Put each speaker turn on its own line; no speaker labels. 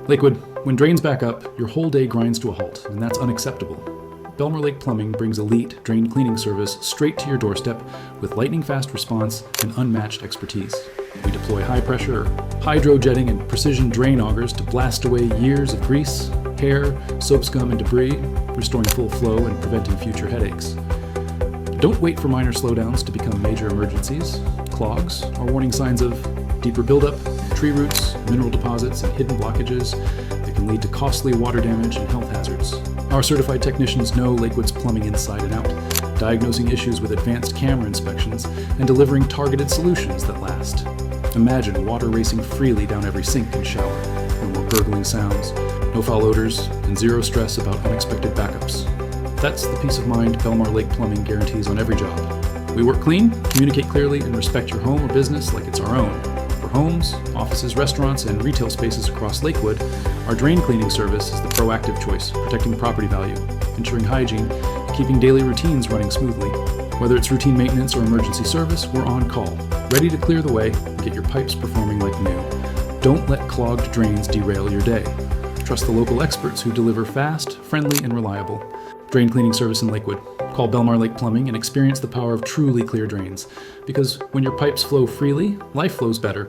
Lakewood, when drains back up, your whole day grinds to a halt, and that's unacceptable. Belmar Lake Plumbing brings elite drain cleaning service straight to your doorstep with lightning-fast response and unmatched expertise. We deploy high-pressure, hydro-jetting, and precision drain augers to blast away years of grease, hair, soap scum, and debris, restoring full flow and preventing future headaches. Don't wait for minor slowdowns to become major emergencies. Clogs are warning signs of deeper buildup, tree roots, mineral deposits, and hidden blockages that can lead to costly water damage and health hazards. Our certified technicians know Lakewood's plumbing inside and out, diagnosing issues with advanced camera inspections and delivering targeted solutions that last. Imagine water racing freely down every sink and shower. No more gurgling sounds, no foul odors, and zero stress about unexpected backups. That's the peace of mind Belmar Lake Plumbing guarantees on every job. We work clean, communicate clearly, and respect your home or business like it's our own. For homes, offices, restaurants, and retail spaces across Lakewood, our drain cleaning service is the proactive choice, protecting property value, ensuring hygiene, and keeping daily routines running smoothly. Whether it's routine maintenance or emergency service, we're on call, ready to clear the way and get your pipes performing like new. Don't let clogged drains derail your day. Trust the local experts who deliver fast, friendly, and reliable drain cleaning service in Lakewood. Call Belmar Lake Plumbing and experience the power of truly clear drains. Because when your pipes flow freely, life flows better.